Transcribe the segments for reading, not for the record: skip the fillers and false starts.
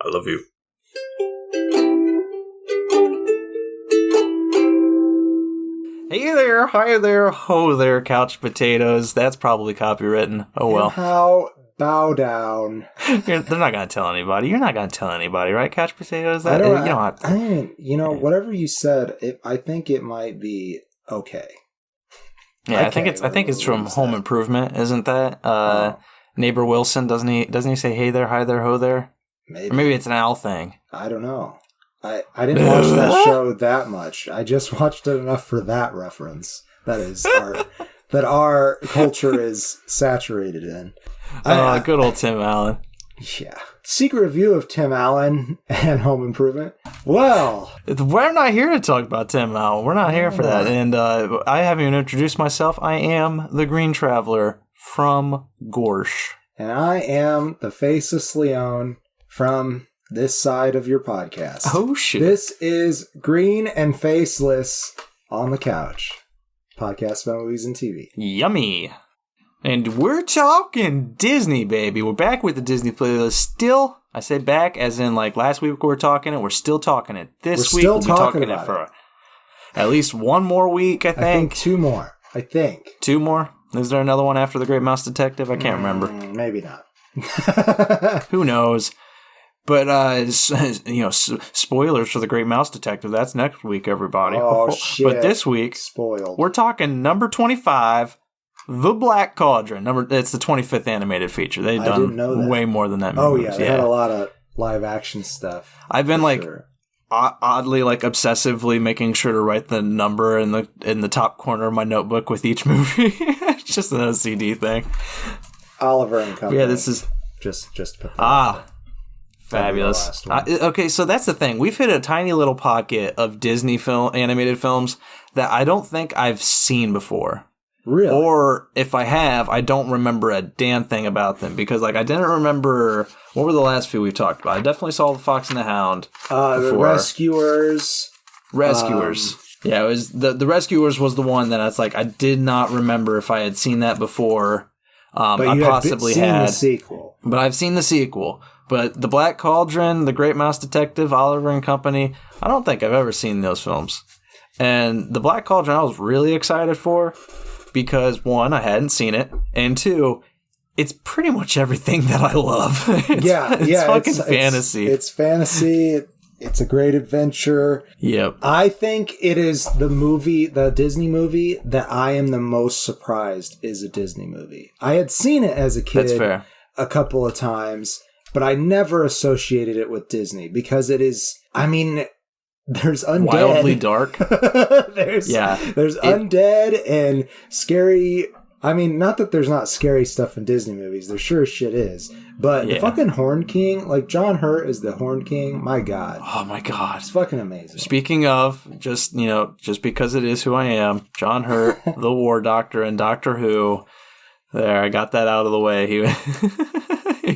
I love you. Hey there, hi there, ho there, couch potatoes. That's probably copywritten. Oh well. How bow down. They're not going to tell anybody. You're not going to tell anybody, right, couch potatoes? I don't. Whatever you said, I think it might be okay. Yeah, I think it's from Home Improvement, isn't that? Neighbor Wilson, doesn't he say hey there, hi there, ho there? Maybe. Or maybe it's an owl thing. I don't know. I didn't watch that show that much. I just watched it enough for that reference. That is that our culture is saturated in. Good old Tim Allen. Yeah. Secret review of Tim Allen and Home Improvement. Well, we're not here to talk about Tim Allen. We're not here for that. And I haven't even introduced myself. I am the Green Traveler from Gorsh. And I am the Faceless Leon from this side of your podcast. Oh, shit. This is Green and Faceless on the Couch. Podcast about movies and TV. Yummy. And we're talking Disney, baby. We're back with the Disney playlist. Still, I say back as in like last week we were talking it. We're still talking it. This week we'll be talking it for at least one more week, I think. I think two more. Two more? Is there another one after The Great Mouse Detective? I can't remember. Maybe not. Who knows? But, spoilers for The Great Mouse Detective. That's next week, everybody. Oh, shit. But this week, spoiled. We're talking number 25, The Black Cauldron. It's the 25th animated feature. They've done way more than that movie. Oh, yeah. They had a lot of live action stuff. I've been, oddly, obsessively making sure to write the number in the top corner of my notebook with each movie. It's just an OCD thing. Oliver and Company. Yeah, this is... Just put that Fabulous. Okay, so that's the thing. We've hit a tiny little pocket of Disney animated films that I don't think I've seen before. Really? Or if I have, I don't remember a damn thing about them because, I didn't remember what were the last few we've talked about. I definitely saw The Fox and the Hound. The Rescuers. Yeah, it was the Rescuers was the one that I was I did not remember if I had seen that before. But I possibly had the sequel. But I've seen the sequel. But The Black Cauldron, The Great Mouse Detective, Oliver and Company, I don't think I've ever seen those films. And The Black Cauldron I was really excited for because, one, I hadn't seen it, and two, it's pretty much everything that I love. It's fucking fantasy. It's fantasy. It's a great adventure. Yep. I think it is the Disney movie that I am the most surprised is a Disney movie. I had seen it as a kid. That's fair. A couple of times. But I never associated it with Disney because it is, there's undead. Wildly dark. There's undead and scary. Not that there's not scary stuff in Disney movies. There sure as shit is. But the fucking Horn King, John Hurt is the Horn King. My God. Oh my God. It's fucking amazing. Speaking of, just because it is who I am, John Hurt, the War Doctor in Doctor Who. There, I got that out of the way. He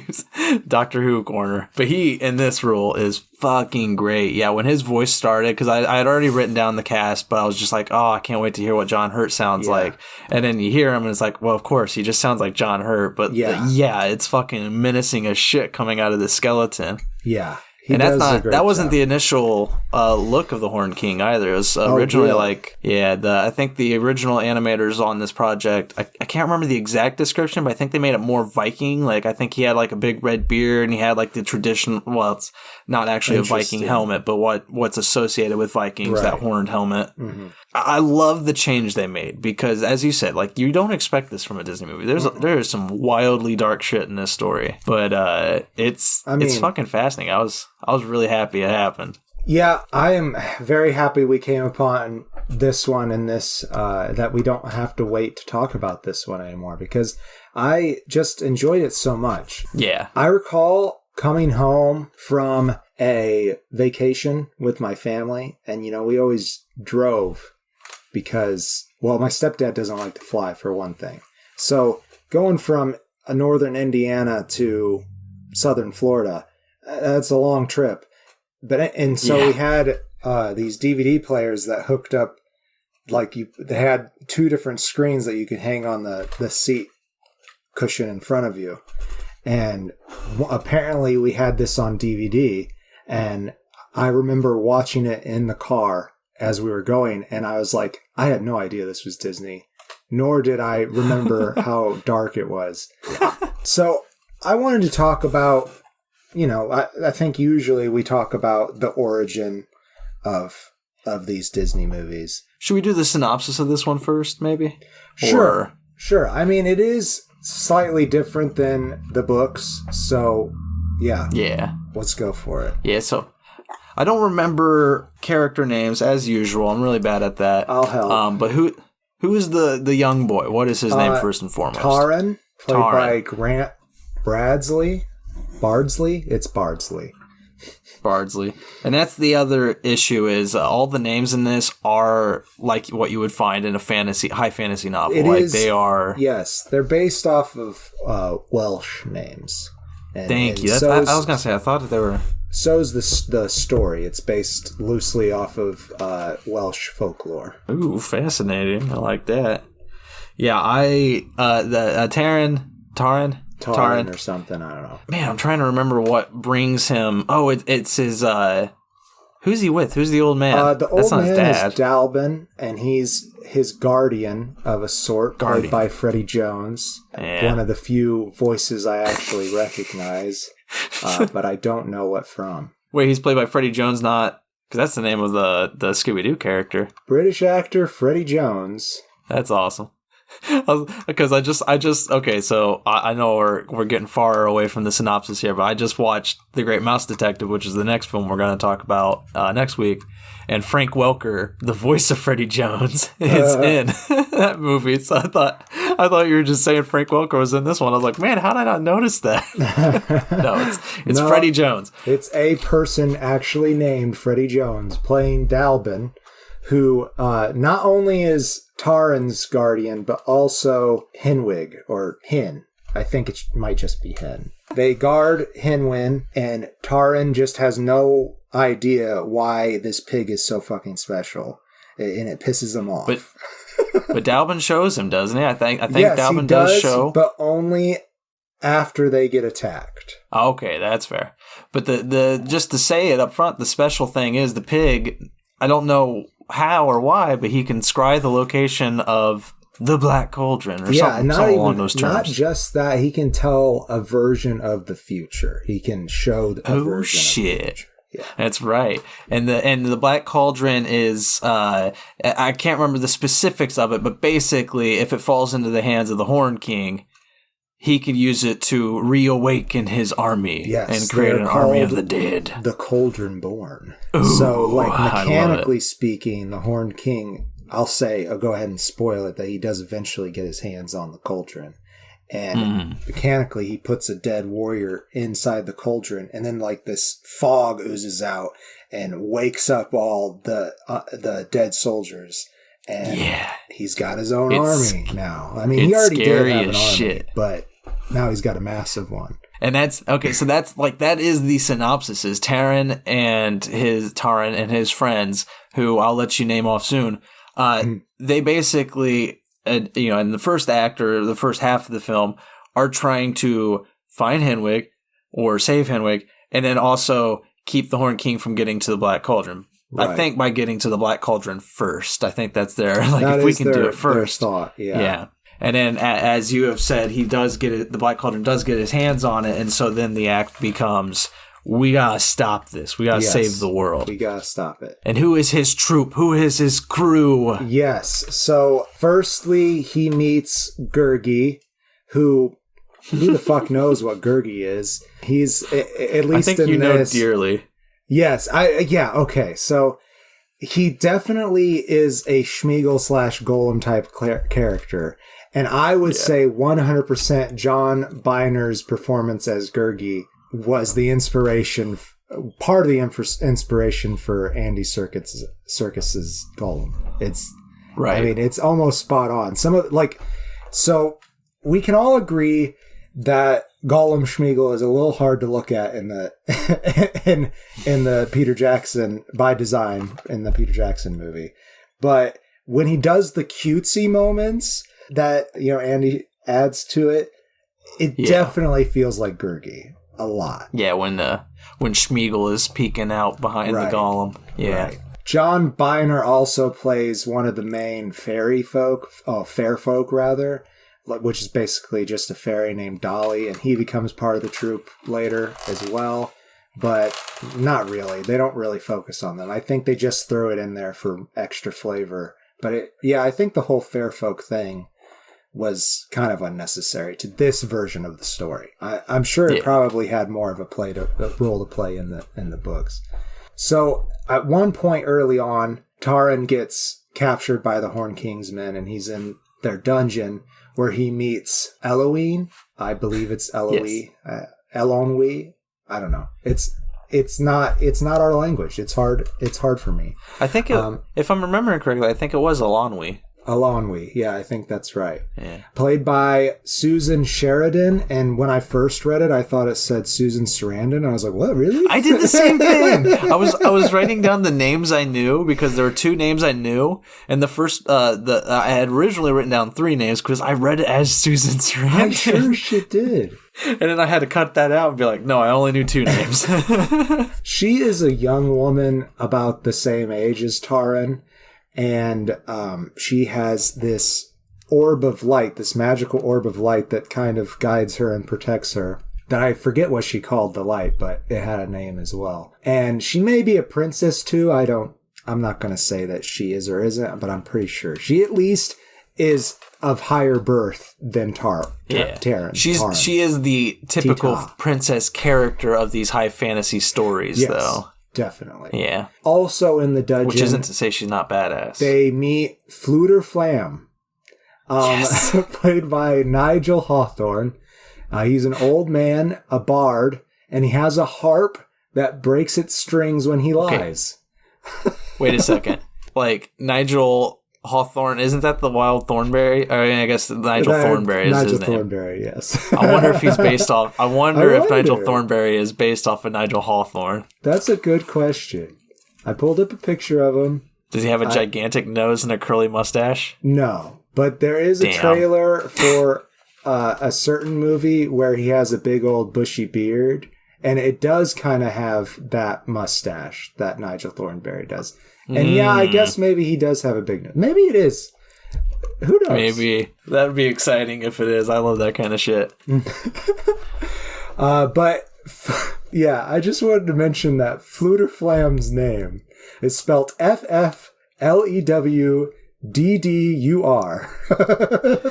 was Doctor Who corner. But he, in this role, is fucking great. Yeah, when his voice started, because I had already written down the cast, but I was just I can't wait to hear what John Hurt sounds like. And then you hear him, and it's well, of course, he just sounds like John Hurt. But it's fucking menacing as shit coming out of the skeleton. Yeah. And that wasn't the initial look of the Horned King either. It was originally I think the original animators on this project, I can't remember the exact description, but I think they made it more Viking. I think he had a big red beard and he had the traditional, well, it's not actually a Viking helmet, but what's associated with Vikings, that horned helmet. Mm-hmm. I love the change they made because, as you said, you don't expect this from a Disney movie. There is some wildly dark shit in this story, but it's fucking fascinating. I was really happy it happened. Yeah, I am very happy we came upon this one and this that we don't have to wait to talk about this one anymore because I just enjoyed it so much. Yeah, I recall coming home from a vacation with my family, and we always drove. Because, my stepdad doesn't like to fly, for one thing. So, going from northern Indiana to southern Florida, that's a long trip. We had these DVD players that hooked up, they had two different screens that you could hang on the seat cushion in front of you. And apparently we had this on DVD, and I remember watching it in the car as we were going, and I was like, I had no idea this was Disney, nor did I remember how dark it was. So I wanted to talk about, I think usually we talk about the origin of these Disney movies. Should we do the synopsis of this one first, maybe? Sure. I mean, it is slightly different than the books, so yeah. Let's go for it. Yeah, so I don't remember character names as usual. I'm really bad at that. I'll help. But who is the young boy? What is his name first and foremost? Taran, played by Grant Bardsley. It's Bardsley. And that's the other issue is all the names in this are like what you would find in a high fantasy novel. They are. Yes, they're based off of Welsh names. Thank you. I was going to say, I thought that they were. So's the story. It's based loosely off of Welsh folklore. Ooh, fascinating. I like that. Yeah, Taran or something. I don't know. Man, I'm trying to remember what brings him. Oh, it's his. Who's he with? Who's the old man? The old man is Dalbin, and he's his guardian of a sort, played by Freddie Jones. Yeah. One of the few voices I actually recognize, but I don't know what from. Wait, he's played by Freddie Jones, not because that's the name of the Scooby-Doo character. British actor Freddie Jones. That's awesome. Because okay, so I know we're getting far away from the synopsis here, but I just watched The Great Mouse Detective, which is the next film we're going to talk about next week, and Frank Welker, the voice of Freddie Jones, is in that movie. So I thought you were just saying Frank Welker was in this one. I was like, man, how did I not notice that? No, it's Freddie Jones. It's a person actually named Freddie Jones playing Dalbin, who not only is Taran's guardian, but also Henwig, or Hen. I think it might just be Hen. They guard Henwin, and Taran just has no idea why this pig is so fucking special, and it pisses him off. But Dalbin shows him, doesn't he? I think yes, Dalbin he does show, but only after they get attacked. Okay, that's fair. But the just to say it up front, the special thing is the pig. I don't know how or why, but he can scry the location of the Black Cauldron or something along those terms. Not just that, he can tell a version of the future. He can show a version of the future. Yeah. That's right. And the Black Cauldron is I can't remember the specifics of it, but basically if it falls into the hands of the Horn King, he could use it to reawaken his army and create an army of the dead. The Cauldron Born. Ooh, so, mechanically speaking, the Horned King, I'll go ahead and spoil it, that he does eventually get his hands on the cauldron. And mechanically, he puts a dead warrior inside the cauldron, and then, this fog oozes out and wakes up all the dead soldiers. And he's got his own army now. I mean, he already did have an army, but now he's got a massive one. And that's okay. So that is the synopsis: is Taran and his friends, who I'll let you name off soon. They basically, in the first act or the first half of the film, are trying to find Henwig or save Henwig, and then also keep the Horn King from getting to the Black Cauldron. Right. I think by getting to the Black Cauldron first. I think that's their if we can do it first. Thought, yeah. And then, as you have said, he does get it. The Black Cauldron does get his hands on it, and so then the act becomes, we gotta stop this. We gotta save the world. We gotta stop it. And who is his troop? Who is his crew? Yes. So, firstly, he meets Gurgi, who the fuck knows what Gurgi is? He's at least I think in know dearly. Yes, okay. So he definitely is a Schmeagol/Golem type character, and I would say 100% John Byner's performance as Gurgi was the inspiration, part of the inspiration for Andy Serkis's Golem. It's right. I mean, it's almost spot on. So we can all agree that Gollum Schmeagol is a little hard to look at in the in the Peter Jackson, by design, in the Peter Jackson movie. But when he does the cutesy moments that Andy adds to it, it definitely feels like Gurgi a lot. Yeah, when Schmeagol is peeking out behind the golem. Yeah. Right. John Byner also plays one of the main fair folk, which is basically just a fairy named Dolly, and he becomes part of the troupe later as well. But not really. They don't really focus on them. I think they just throw it in there for extra flavor. But I think the whole fair folk thing was kind of unnecessary to this version of the story. I'm sure it probably had more of a role to play in the books. So at one point early on, Taran gets captured by the Horn King's men, and he's in their dungeon where he meets Eloine. I believe it's Eloise. Yes. Elonwe. I don't know. It's not our language. It's hard for me. I think if I'm remembering correctly, I think it was Elonwe. Elonwe, yeah, I think that's right. Yeah. Played by Susan Sheridan, and when I first read it, I thought it said Susan Sarandon. I was like, "What, really?" I did the same thing. I was writing down the names I knew because there were two names I knew, and the first I had originally written down three names because I read it as Susan Sarandon. I'm sure she did. And then I had to cut that out and be like, no, I only knew two names. She is a young woman about the same age as Taran. And she has this orb of light, this magical orb of light that kind of guides her and protects her. That I forget what she called the light, but it had a name as well. And she may be a princess too. I'm not going to say that she is or isn't, but I'm pretty sure. She at least is of higher birth than Taran. She is the typical princess character of these high fantasy stories, though. Definitely. Yeah. Also in the dungeon... Which isn't to say she's not badass. They meet Fluter Flam, played by Nigel Hawthorne. He's an old man, a bard, and he has a harp that breaks its strings when he lies. Wait a second. Like, Nigel Hawthorne, isn't that the Wild Thornberry? I guess Nigel Thornberry is his name. Nigel Thornberry, yes. I wonder if he's based off... I wonder if Nigel Thornberry is based off of Nigel Hawthorne. That's a good question. I pulled up a picture of him. Does he have a gigantic nose and a curly mustache? No, but there is a trailer for a certain movie where he has a big old bushy beard, and it does kind of have that mustache that Nigel Thornberry does. And I guess maybe he does have a big nose. Maybe it is. Who knows? Maybe. That would be exciting if it is. I love that kind of shit. But, I just wanted to mention that Fluter Flam's name is spelled F-F-L-E-W-D-D-U-R.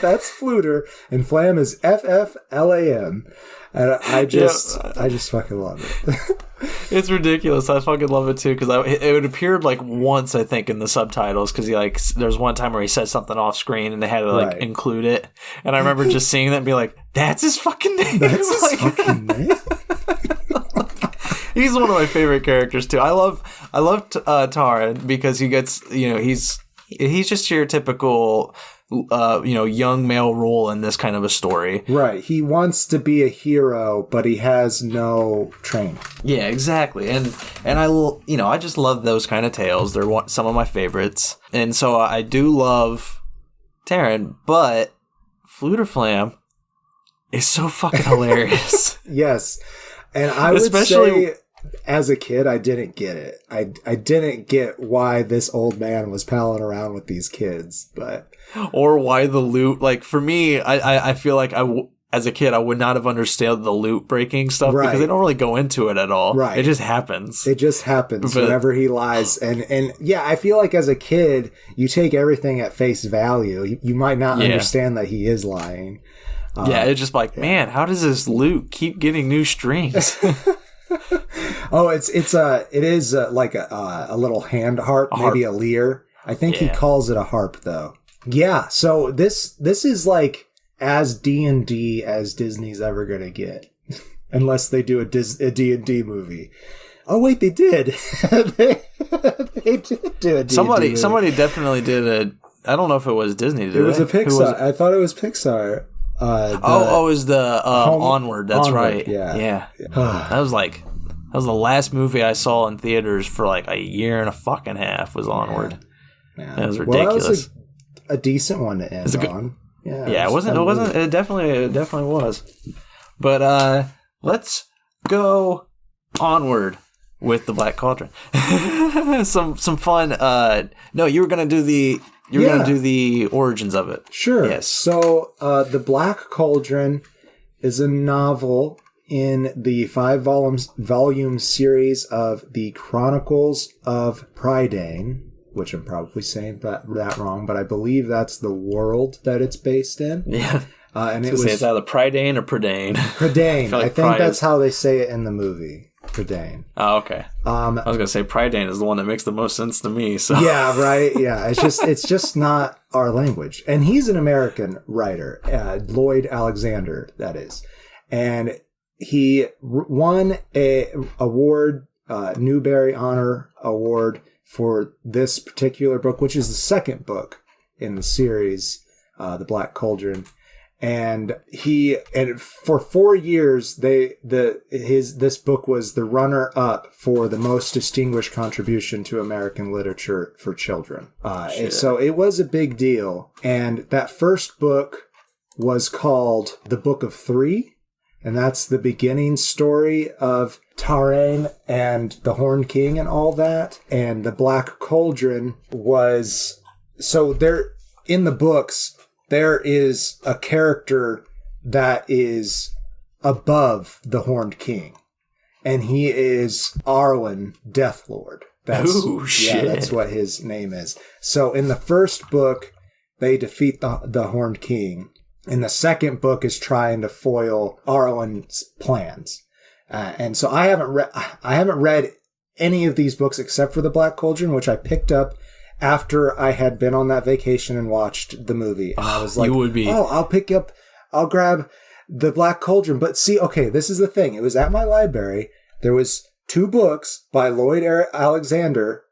That's Fluter, and Flam is F-F-L-A-M. And I just fucking love it. It's ridiculous. I fucking love it too because it appeared like once I think in the subtitles because there's one time where he said something off screen and they had to include it, and I remember just seeing that and be like, "That's his fucking name." That's his fucking name. He's one of my favorite characters too. I love Taran because he gets he's just your typical. Young male role in this kind of a story. Right. He wants to be a hero, but he has no training. Yeah, exactly. And I just love those kind of tales. They're some of my favorites. And so I do love Taran, but Fluter Flam is so fucking hilarious. Yes. And I would say as a kid, I didn't get it. I didn't get why this old man was palling around with these kids, but... Or why the loot, like, for me, I feel like as a kid, I would not have understood the loot breaking stuff because they don't really go into it at all. Right. It just happens. Whenever he lies. And yeah, I feel like as a kid, you take everything at face value. You might not understand that he is lying. It's just like, man, how does this loot keep getting new strings? Oh, it is like a little hand harp, maybe a lyre. I think he calls it a harp, though. Yeah, so this is like as D&D as Disney's ever gonna get, unless they do a D&D movie. Oh wait, they did. They did do a D&D movie. Somebody definitely did a. I don't know if it was Disney. Did it was a Pixar. I thought it was Pixar. It was the Onward. That's Onward, right. Yeah. That was the last movie I saw in theaters for like a year and a fucking half. Was Onward. Yeah. That was ridiculous. Well, that was a decent one to end on. Yeah, it wasn't. It wasn't. It definitely was. But let's go onward with the Black Cauldron. some fun. No, you were gonna do the. You're gonna do the origins of it. Sure. Yes. So the Black Cauldron is a novel in the 5-volume series of the Chronicles of Prydain, which I'm probably saying that wrong, but I believe that's the world that it's based in. Yeah. And it's either Prydain or Prydain. Prydain. I think that's how they say it in the movie. Prydain. Oh, okay. I was gonna say Prydain is the one that makes the most sense to me. So yeah, right. Yeah, it's just not our language. And he's an American writer, Lloyd Alexander, that is, and he won a award, Newbery Honor Award for this particular book, which is the second book in the series, The Black Cauldron. And for 4 years, this book was the runner up for the most distinguished contribution to American literature for children. So it was a big deal. And that first book was called The Book of Three. And that's the beginning story of Tarain and the Horned King and all that. And the Black Cauldron was... So there, in the books, there is a character that is above the Horned King. And he is Arwen Deathlord. Shit. Yeah, that's what his name is. So in the first book, they defeat the Horned King. And the second book is trying to foil Arwen's plans. And so I haven't read any of these books except for The Black Cauldron, which I picked up after I had been on that vacation and watched the movie. And I was like, I'll grab The Black Cauldron. But see, okay, this is the thing. It was at my library. There was 2 books by Lloyd Alexander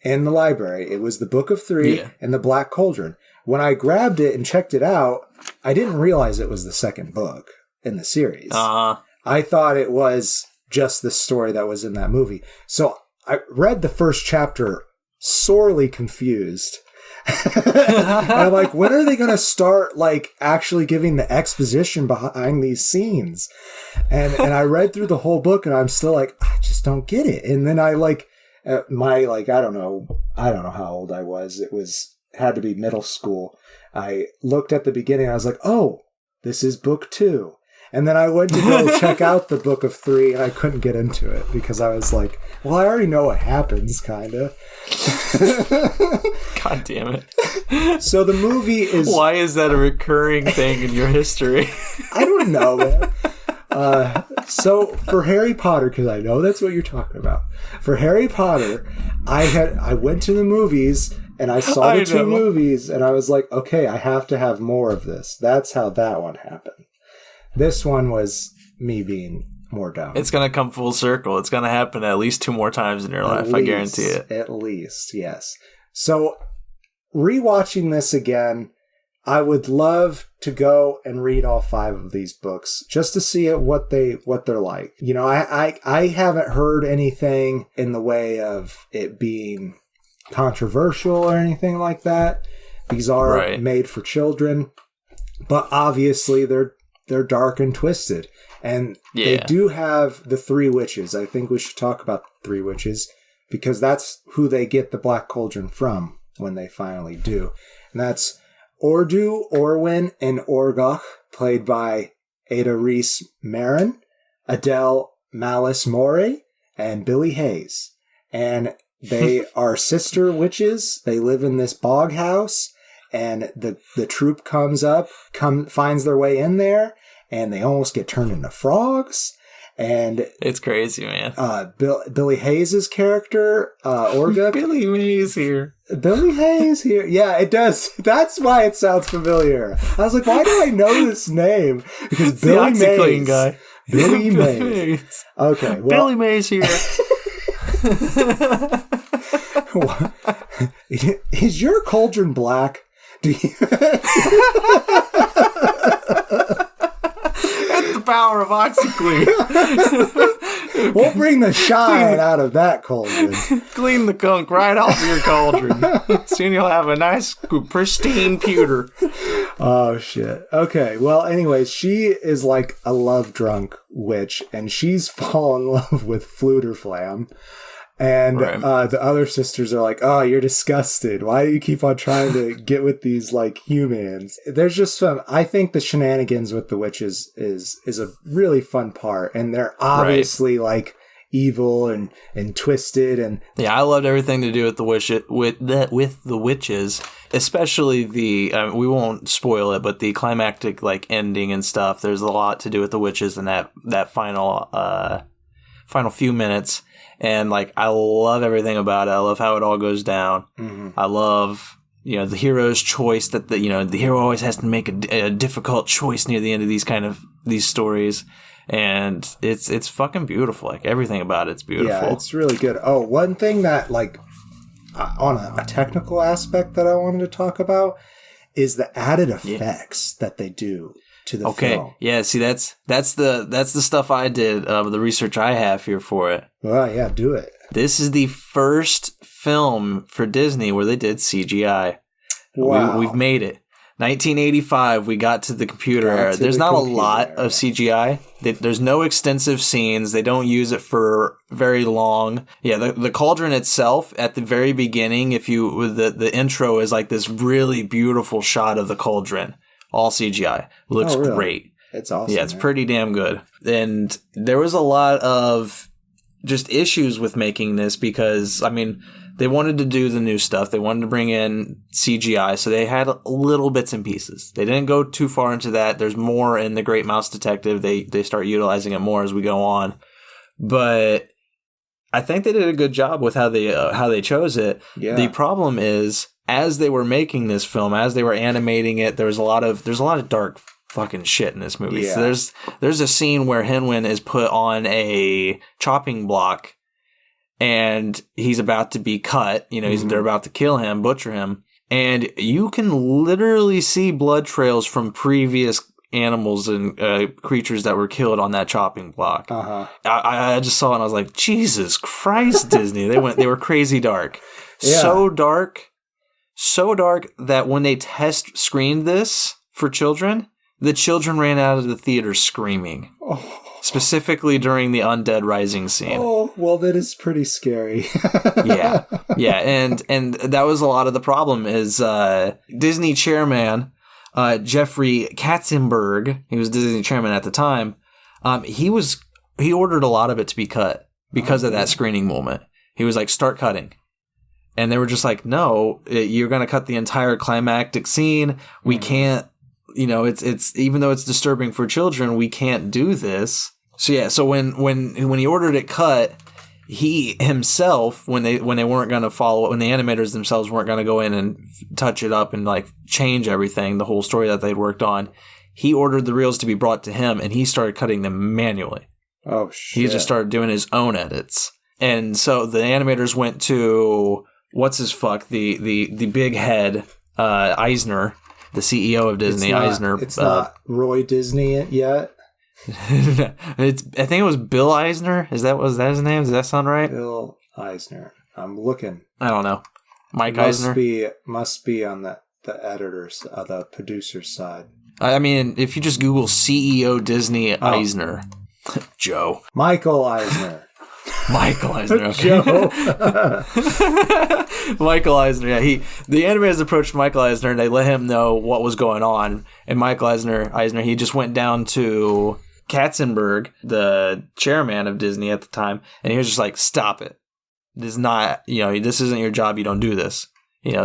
in the library. It was The Book of Three and The Black Cauldron. When I grabbed it and checked it out, I didn't realize it was the second book in the series. I thought it was just the story that was in that movie. So I read the first chapter sorely confused. And I'm like, when are they going to start actually giving the exposition behind these scenes? And I read through the whole book and I'm still like, I just don't get it. And then I I don't know how old I was. Had to be middle school. I looked at the beginning. I was like, oh, this is book 2. And then I went to go check out the Book of Three, and I couldn't get into it because I was like, well, I already know what happens, kind of. God damn it. So the movie is... Why is that a recurring thing in your history? I don't know, man. So for Harry Potter, because I know that's what you're talking about. For Harry Potter, I went to the movies... And I saw the 2 movies, and I was like, okay, I have to have more of this. That's how that one happened. This one was me being more dumb. It's going to come full circle. It's going to happen at least 2 more times in your life. I guarantee it. At least, yes. So, rewatching this again, I would love to go and read all 5 of these books just to see what they're like. You know, I haven't heard anything in the way of it being controversial or anything like that. These are made for children, but obviously they're dark and twisted. And they do have the 3 witches. I think we should talk about the 3 witches because that's who they get the Black Cauldron from when they finally do. And that's Ordu, Orwin, and Orgoch, played by Ada Reese Marin, Adele Malice Morey, and Billy Hayes. And they are sister witches. They live in this bog house, and the troop finds their way in there, and they almost get turned into frogs. And it's crazy, man. Billy Hayes' character, Orga. Billy Mays here. Billy Hayes here. Yeah, it does. That's why it sounds familiar. I was like, why do I know this name? Because Billy Mays. Guy. Billy Mays. Okay. Well, Billy Mays here. Is your cauldron black? That's the power of OxyClean. We'll bring the shine out of that cauldron. Clean the gunk right off your cauldron. Soon you'll have a nice, pristine pewter. Oh, shit. Okay. Well, anyways, she is like a love drunk witch, and she's fallen in love with Fluterflam. And the other sisters are like, oh, you're disgusted. Why do you keep on trying to get with these, like, humans? There's just some... I think the shenanigans with the witches is a really fun part. And they're obviously, like, evil and twisted. And yeah, I loved everything to do with the witches, especially the... we won't spoil it, but the climactic, like, ending and stuff. There's a lot to do with the witches in that final few minutes. And, like, I love everything about it. I love how it all goes down. Mm-hmm. I love, the hero's choice that the hero always has to make a difficult choice near the end of these stories. And it's fucking beautiful. Like, everything about it's beautiful. Yeah, it's really good. Oh, one thing that, like, on a technical aspect that I wanted to talk about is the added effects that they do to the film. Yeah, see, that's the stuff I did, the research I have here for it. Well, yeah, do it. This is the first film for Disney where they did CGI. Wow. We've made it. 1985, we got to the computer era. There's not a lot of CGI. There's no extensive scenes. They don't use it for very long. Yeah, the cauldron itself, at the very beginning, the intro is like this really beautiful shot of the cauldron. All CGI. Looks great. It's awesome. Yeah, it's pretty damn good. And there was a lot of just issues with making this because, I mean, they wanted to do the new stuff. They wanted to bring in CGI, so they had little bits and pieces. They didn't go too far into that. There's more in The Great Mouse Detective. They start utilizing it more as we go on. But I think they did a good job with how they chose it. Yeah. The problem is, as they were making this film, as they were animating it, there's a lot of dark fucking shit in this movie. Yeah. So there's a scene where Henwin is put on a chopping block and he's about to be cut. They're about to kill him, butcher him, and you can literally see blood trails from previous animals and creatures that were killed on that chopping block. Uh-huh. I just saw it and I was like, Jesus Christ, Disney! They were crazy dark, yeah. So dark that when they test screened this for children, the children ran out of the theater screaming. Oh. Specifically during the undead rising scene. Oh, well, that is pretty scary. Yeah, and that was a lot of the problem is Disney chairman Jeffrey Katzenberg, he was Disney chairman at the time, he ordered a lot of it to be cut because of that screening moment. He was like, start cutting. And they were just like, no, you're going to cut the entire climactic scene. We can't, it's even though it's disturbing for children, we can't do this. So yeah, so when he ordered it cut, he himself, when they weren't going to follow it, when the animators themselves weren't going to go in and touch it up and like change everything, the whole story that they'd worked on, he ordered the reels to be brought to him and he started cutting them manually. Oh shit. He just started doing his own edits. And so the animators went to the big head, Eisner, the CEO of Disney. Eisner. It's not Roy Disney yet. I think it was Bill Eisner. Was that his name? Does that sound right? Bill Eisner. I'm looking. I don't know. Mike Eisner must be on the editor's, the producer's side. I mean, if you just Google CEO Disney Eisner, Joe. Michael Eisner. Michael Eisner, okay. Joe. Michael Eisner, yeah. The animators approached Michael Eisner and they let him know what was going on. And Michael Eisner, he just went down to Katzenberg, the chairman of Disney at the time, and he was just like, stop it. This is not, this isn't your job, you don't do this.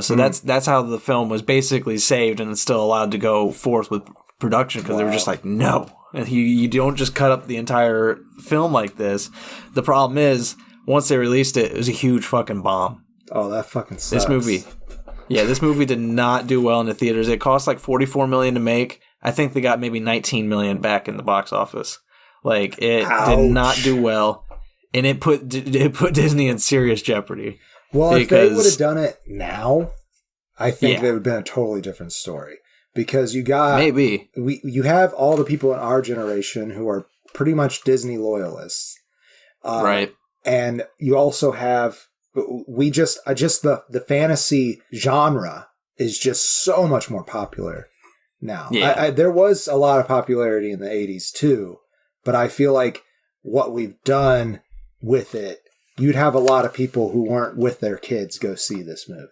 So that's how the film was basically saved and it's still allowed to go forth with production because they were just like, no. And you don't just cut up the entire film like this. The problem is, once they released it, it was a huge fucking bomb. Oh, that fucking sucks. This movie did not do well in the theaters. It cost like $44 million to make. I think they got maybe $19 million back in the box office. Like, it did not do well. And it put Disney in serious jeopardy. Well, if they would have done it now, I think it would have been a totally different story. Because you have all the people in our generation who are pretty much Disney loyalists, right? And you also have the fantasy genre is just so much more popular now. Yeah. There was a lot of popularity in the 80s too, but I feel like what we've done with it, you'd have a lot of people who weren't with their kids go see this movie.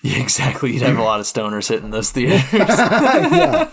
Yeah, exactly. You'd have a lot of stoners hitting those theaters. Yeah.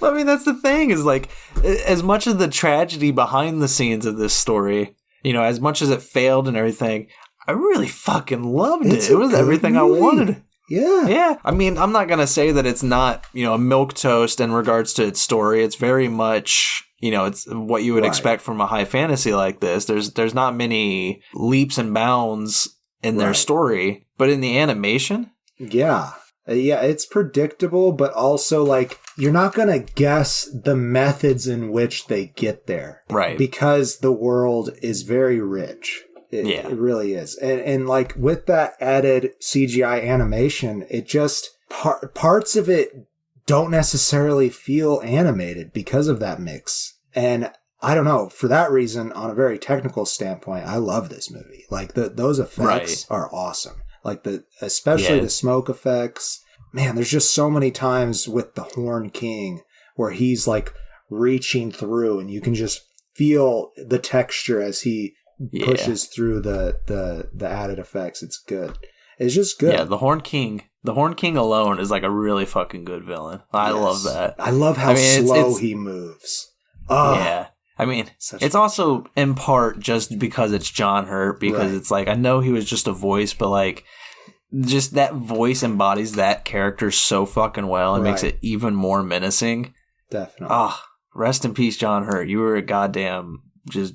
I mean, that's the thing is like, as much of the tragedy behind the scenes of this story, you know, as much as it failed and everything, I really fucking loved it. It was everything I wanted. Yeah. Yeah. I mean, I'm not going to say that it's not, you know, a milquetoast in regards to its story. It's very much, you know, it's what you would expect from a high fantasy like this. There's not many leaps and bounds in their story, but in the animation. Yeah. Yeah, it's predictable, but also like you're not going to guess the methods in which they get there. Right. Because the world is very rich. It really is. And like with that added CGI animation, it just parts of it don't necessarily feel animated because of that mix. And I don't know, for that reason, on a very technical standpoint, I love this movie. Like those effects are awesome. Like especially the smoke effects. Man, there's just so many times with the Horn King where he's like reaching through and you can just feel the texture as he pushes through the added effects. It's good. It's just good. Yeah, the Horn King alone is like a really fucking good villain. I love that. I love how slow he moves. Oh. Yeah. I mean, it's also in part just because it's John Hurt, because it's like, I know he was just a voice, but like, just that voice embodies that character so fucking well and makes it even more menacing. Definitely. Ah, rest in peace, John Hurt. You were a goddamn just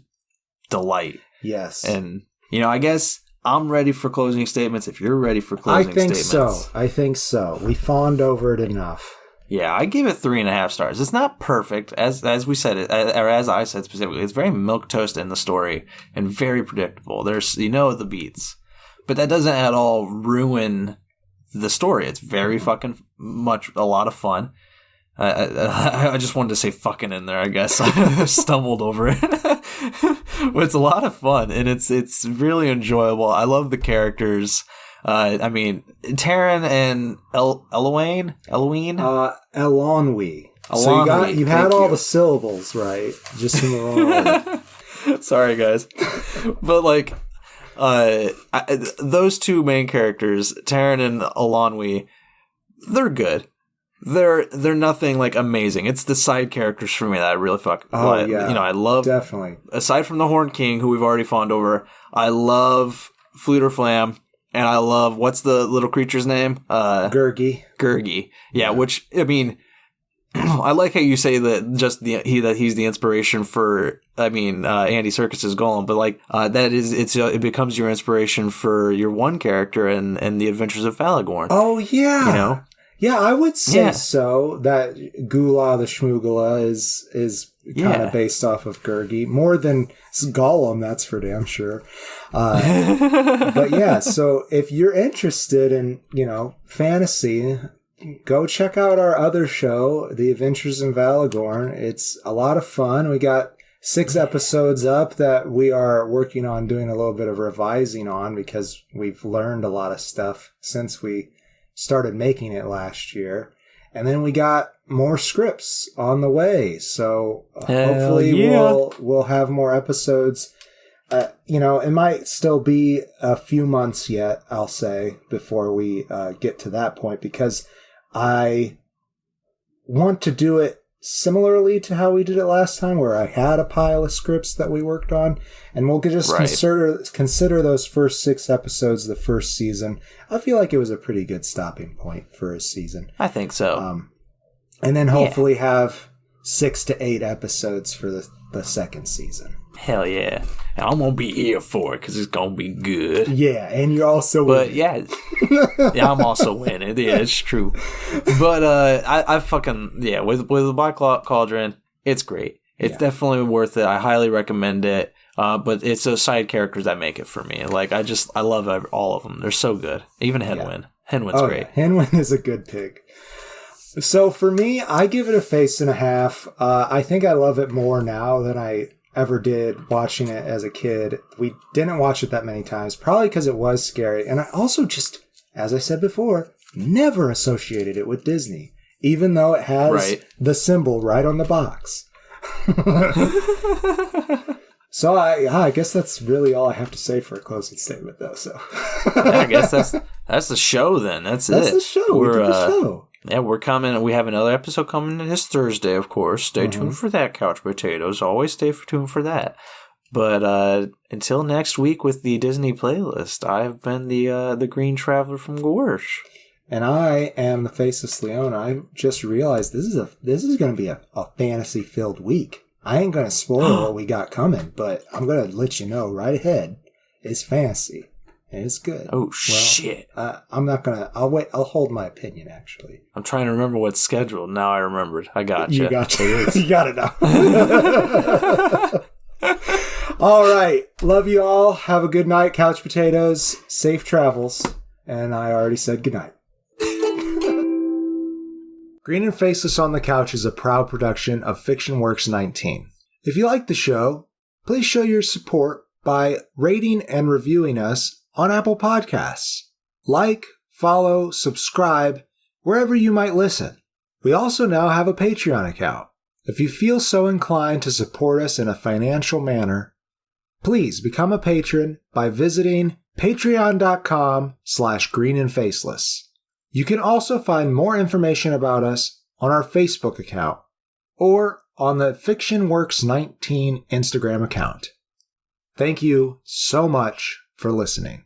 delight. Yes. And, you know, I guess I'm ready for closing statements if you're ready for closing statements. I think so. We fawned over it enough. Yeah, I give it 3.5 stars. It's not perfect, as we said, or as I said specifically. It's very milquetoast in the story and very predictable. There's, you know, the beats, but that doesn't at all ruin the story. It's very fucking much a lot of fun. I just wanted to say fucking in there, I guess. I stumbled over it. But it's a lot of fun, and it's really enjoyable. I love the characters. I mean, Taryn and Eloine? Elonwe. So you had all the syllables right, just in the wrong order. Sorry, guys. But like, those two main characters, Taryn and Elonwe, they're good. They're nothing like amazing. It's the side characters for me that I really like. Yeah. You know, I love, definitely. Aside from the Horn King, who we've already fawned over, I love Fluter Flam. And I love, what's the little creature's name? Gurgi. Yeah, which, I mean, I like how you say that he's the inspiration for, Andy Serkis's Golem, but like, it becomes your inspiration for your one character and the Adventures of Falagorn. Oh, yeah. You know? Yeah, I would say so, that Gula the Schmoogala is kind of based off of Gurgi. More than Gollum, that's for damn sure. But yeah, so if you're interested in, you know, fantasy, go check out our other show, The Adventures in Falagorn. It's a lot of fun. We got 6 episodes up that we are working on doing a little bit of revising on because we've learned a lot of stuff since we started making it last year. And then we got more scripts on the way. So hopefully we'll have more episodes. You know, it might still be a few months yet, I'll say, before we get to that point, because I want to do it similarly to how we did it last time, where I had a pile of scripts that we worked on, and we'll just consider those first 6 episodes the first season. I feel like it was a pretty good stopping point for a season. I think so. And then hopefully have 6 to 8 episodes for the second season. Hell yeah. And I'm going to be here for it because it's going to be good. Yeah, and you're also winning. Yeah, I'm also winning. Yeah, it's true. But I fucking, with the Black Cauldron, it's great. It's definitely worth it. I highly recommend it. But it's those side characters that make it for me. Like, I love all of them. They're so good. Even Henwin. Henwin's great. Yeah. Henwin is a good pick. So for me, I give it a 1.5. I think I love it more now than I ever did watching it as a kid. We didn't watch it that many times, probably because it was scary. And I also just, as I said before, never associated it with Disney, even though it has the symbol right on the box. So I guess that's really all I have to say for a closing statement, though. So I guess that's the show then. That's it. That's the show. We did the show. Yeah, we're coming. We have another episode coming this Thursday, of course. Stay tuned for that, Couch Potatoes. Always stay tuned for that. But until next week with the Disney playlist, I've been the Green Traveler from Gorsh. And I am the Faceless Leon. I just realized this is going to be a fantasy-filled week. I ain't going to spoil what we got coming, but I'm going to let you know right ahead. It's fantasy. And it's good. Oh, shit. I'm not going to... I'll wait. I'll hold my opinion, actually. I'm trying to remember what's scheduled. Now I remembered. I got you. You got you. You got it now. All right. Love you all. Have a good night, Couch Potatoes. Safe travels. And I already said goodnight. Green and Faceless on the Couch is a proud production of FictionWorks 19. If you like the show, please show your support by rating and reviewing us on Apple Podcasts. Like, follow, subscribe, wherever you might listen. We also now have a Patreon account. If you feel so inclined to support us in a financial manner, please become a patron by visiting patreon.com/greenandfaceless. You can also find more information about us on our Facebook account or on the FictionWorks 19 Instagram account. Thank you so much for listening.